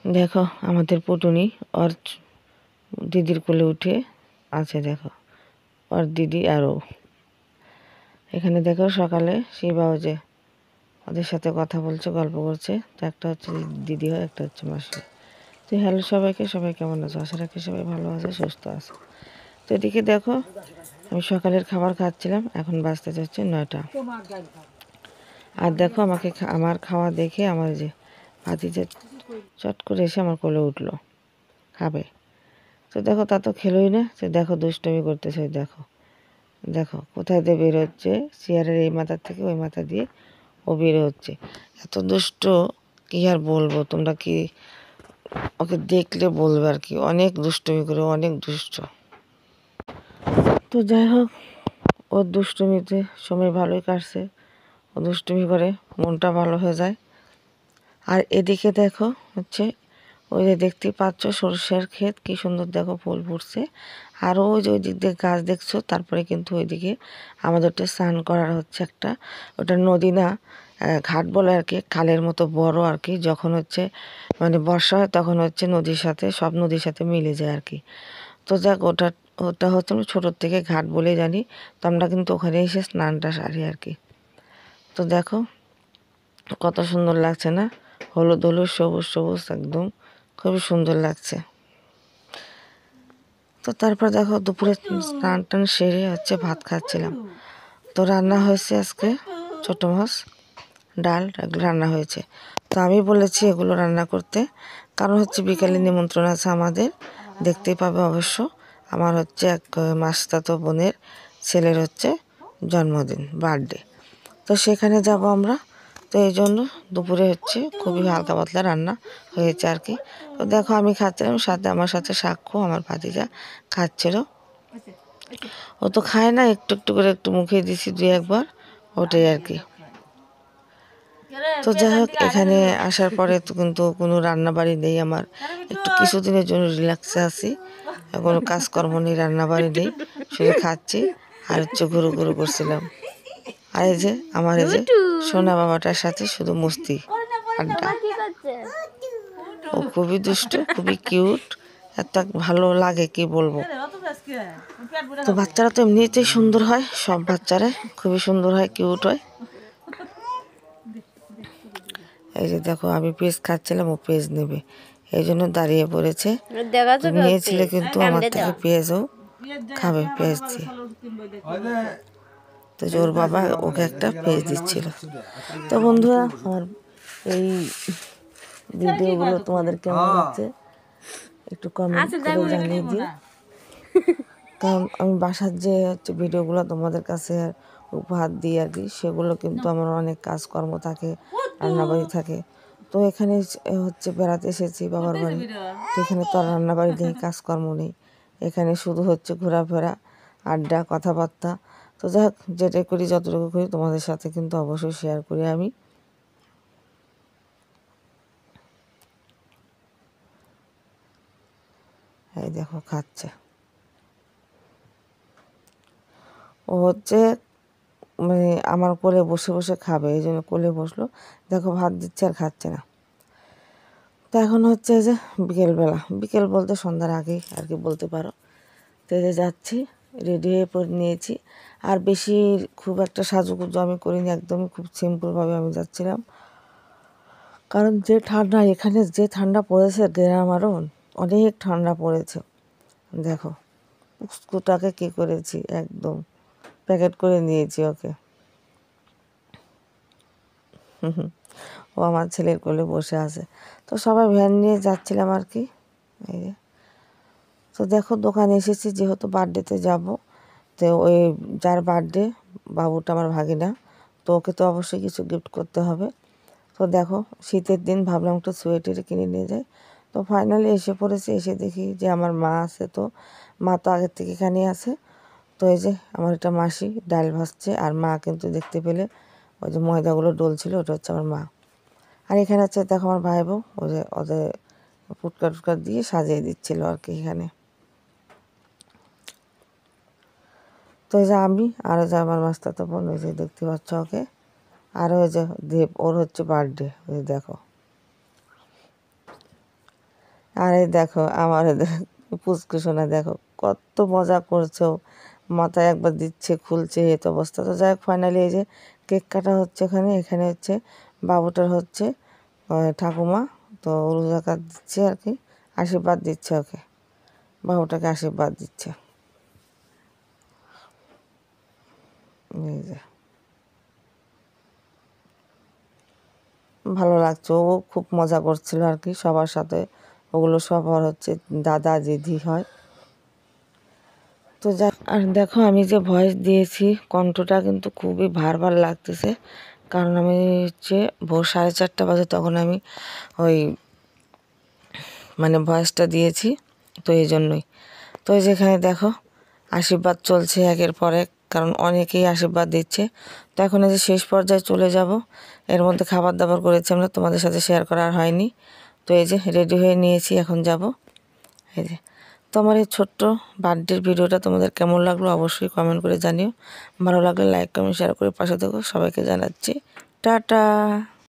দেখো আমাদের পুটুনি ওর দিদির কোলে উঠে আছে। দেখো ওর দিদি আরও এখানে। দেখো সকালে শিবাও যে ওদের সাথে কথা বলছে, গল্প করছে। তো একটা হচ্ছে দিদি হয়, একটা হচ্ছে মাসি। তো হ্যালো সবাইকে, সবাই কেমন আছো? আশা রাখি সবাই ভালো আছে, সুস্থ আছে। তো এদিকে দেখো আমি সকালের খাবার খাচ্ছিলাম, এখন বাজতে যাচ্ছে 9টা। আর দেখো আমার খাওয়া দেখে আমার যে ভাতিজা চট করে এসে আমার কোলে উঠলো, খাবে। তো দেখো তা তো খেলোই না, সে দেখো দুষ্টুমি করতেছে। দেখো দেখো কোথায় দিয়ে বের হচ্ছে, চেয়ারের এই মাথা থেকে ওই মাথা দিয়ে ও বের হচ্ছে। এত দুষ্ট কি আর বলবো, তোমরা কি ওকে দেখলে বলবে আর কি। অনেক দুষ্টুমি করে, অনেক দুষ্ট। তো যাই হোক, ওর দুষ্টুমিতে সময় ভালোই কাটছে। ও দুষ্টুমি করে মনটা ভালো হয়ে যায়। আর এদিকে দেখো হচ্ছে ওই যে দেখতেই পাচ্ছ সরষের ক্ষেত, কি সুন্দর দেখো ফুল ফুটছে। আর ওই যে ওই দিক দিয়ে গাছ দেখছো। তারপরে কিন্তু ওইদিকে আমাদের ওটা স্নান করার হচ্ছে একটা, ওটা নদী না, ঘাট বলে আর কি, খালের মতো বড় আর কি। যখন হচ্ছে মানে বর্ষা হয় তখন হচ্ছে নদীর সাথে, সব নদীর সাথে মিলে যায় আর কি। তো যাক, ওটা ওটা হচ্ছে আমরা ছোটোর থেকে ঘাট বলে জানি। তো আমরা কিন্তু ওখানে এসে স্নানটা সারি আর কি। তো দেখো কত সুন্দর লাগছে না, হলুদ হলুদ সবুজ সবুজ একদম খুবই সুন্দর লাগছে। তো তারপর দেখো দুপুরে স্নান টান সেরে হচ্ছে ভাত খাচ্ছিলাম। তো রান্না হয়েছে আজকে ছোটো মাছ, ডাল, এগুলো রান্না হয়েছে। তো আমি বলেছি এগুলো রান্না করতে, কারণ হচ্ছে বিকালে নিমন্ত্রণ আছে আমাদের, দেখতেই পাবে অবশ্য। আমার হচ্ছে এক মাসতাতো বোনের ছেলের হচ্ছে জন্মদিন, বার্থডে। তো সেখানে যাব আমরা। তো এই জন্য দুপুরে হচ্ছে খুবই হালকা পাতলা রান্না হয়েছে আর কি। তো দেখো আমি খাচ্ছিলাম, সাথে আমার সাথে সাক্ষ্য আমার ভাতিজা খাচ্ছিল। ও তো খায় না, একটু একটু করে একটু মুখে দিছি 2-1 বার, ওটাই আর কি। তো যাই হোক, এখানে আসার পরে তো কিন্তু কোনো রান্না বাড়ি নেই আমার, একটু কিছুদিনের জন্য রিল্যাক্সে আছি। কোনো কাজকর্ম নেই, রান্না বাড়ি নেই, শুধু খাচ্ছি আর হচ্ছে ঘুরু ঘুরু করছিলাম। আর এই যে আমার এই যে সোনা বাবাটার সাথে শুধু মস্তি আড্ডা। ও খুবই দুষ্ট, খুবই কিউট, এত ভালো লাগে কি বলবো। তো বাচ্চারা তো এমনিতেই সুন্দর হয়, সব বাচ্চারাই খুবই সুন্দর হয়, কিউট হয়। এই যে দেখো আমি পেঁয়াজ খাচ্ছিলাম, ও পেঁয়াজ নেবে, এই জন্য দাঁড়িয়ে পড়েছে। নিয়েছিলে কিন্তু আমার থেকে পেঁয়াজও খাবে, পেঁয়াজ দিয়ে। তো ওর বাবা ওকে একটা পেঁয়াজ দিচ্ছিল। তো বন্ধুরা, আমার এই ভিডিওগুলো তোমাদের কেমন লাগছে একটু কমেন্ট করে জানিয়ে দিও। কারণ আমি বাসার যে হচ্ছে ভিডিওগুলো তোমাদের কাছে উপহার দিই আর কি, সেগুলো কিন্তু আমার অনেক কাজকর্ম থাকে, রান্নাবাড়ি থাকে। তো এখানে হচ্ছে বেড়াতে এসেছি বাবার বাড়ি, তো এখানে তো আর রান্নাবাড়ি নেই, কাজকর্ম নেই। এখানে শুধু হচ্ছে ঘোরাফেরা, আড্ডা, কথাবার্তা। তো যাই হোক, যেটাই করি যতটুকু করি তোমাদের সাথে কিন্তু অবশ্যই শেয়ার করি আমি। এই দেখো খাচ্ছে, ও হচ্ছে মানে আমার কোলে বসে বসে খাবে, এই জন্য কোলে বসলো। দেখো ভাত দিচ্ছে আর খাচ্ছে না। তো এখন হচ্ছে যে বিকেলবেলা, বিকেল বলতে সন্ধ্যার আগেই আর কি বলতে পারো। তো এই যে যাচ্ছি, রেডি হয়ে পরে নিয়েছি। আর বেশি খুব একটা সাজুগুজু আমি করিনি, একদমই খুব সিম্পলভাবে আমি যাচ্ছিলাম। কারণ যে ঠান্ডা এখানে, যে ঠান্ডা পড়েছে, গ্রাম আরও অনেক ঠান্ডা পড়েছে। দেখো পুস্কুটাকে কী করেছি, একদম প্যাকেট করে নিয়েছি ওকে। ও আমার ছেলের কোলে বসে আছে। তো সবাই ভ্যান নিয়ে যাচ্ছিলাম আর কি। এই যে তো দেখো দোকানে এসেছি, যেহেতু বার্থডেতে যাব। তো ওই যার বার্থডে, বাবুটা আমার ভাগিনা, তো ওকে তো অবশ্যই কিছু গিফট করতে হবে। তো দেখো শীতের দিন ভাবলাম একটু সোয়েটার কিনে নিয়ে যাই। তো ফাইনালি এসে পড়েছে, এসে দেখি যে আমার মা আছে। তো মা তো আগের থেকে এখানে আছে। তো এই যে আমার একটা মাসি ডাল ভাজছে, আর মা কিন্তু দেখতে পেলে ওই যে ময়দাগুলো ডলছিল, ওটা হচ্ছে আমার মা। আর এখানে হচ্ছে দেখো আমার ভাই বউ ওদের ফুটকা টুটকা দিয়ে সাজিয়ে দিচ্ছিল আর কি এখানে। তো এই যে আমি আর ওই যে আমার মাস্টাতো বোন, ওই যে দেখতে পাচ্ছ ওকে। আর ওই যে দেব, ওর হচ্ছে বার্থডে, ওই দেখো। আর এই দেখো আমার পুচকু সোনা, দেখো কত মজা করছো, মাথায় একবার দিচ্ছে খুলছে, এই তো অবস্থা। তো যাই হোক, ফাইনালি এই যে কেক কাটা হচ্ছে এখানে। এখানে হচ্ছে বাবুটার হচ্ছে ঠাকুমা তো রোজাকার দিচ্ছে আর কি, আশীর্বাদ দিচ্ছে ওকে, বাবুটাকে আশীর্বাদ দিচ্ছে। এই যে ভালো লাগছে, ও খুব মজা করছিল আর কি সবার সাথে। ওগুলো সব আর হচ্ছে দাদা দিদি হয়। তো যা, আর দেখো আমি যে ভয়েস দিয়েছি, কণ্ঠটা কিন্তু খুবই ভার ভার লাগতেছে, কারণ আমি হচ্ছে ভোর 4:30 বাজে তখন আমি ওই মানে ভয়েসটা দিয়েছি, তো এই জন্যই। তো এই যেখানে দেখো আশীর্বাদ চলছে একের পর এক, কারণ অনেকেই আশীর্বাদ দিচ্ছে। তো এখন এই যে শেষ পর্যায়ে চলে যাব। এর মধ্যে খাবার দাবার করেছি আমরা, তোমাদের সাথে শেয়ার করা আর হয়নি। তো এই যে রেডি হয়ে নিয়েছি, এখন যাব। এই যে, তো আমার এই ছোট্ট বার্থডের ভিডিওটা তোমাদের কেমন লাগলো অবশ্যই কমেন্ট করে জানিও। ভালো লাগলে লাইক কমেন্ট শেয়ার করে পাশে থেকো। সবাইকে জানাচ্ছি টাটা।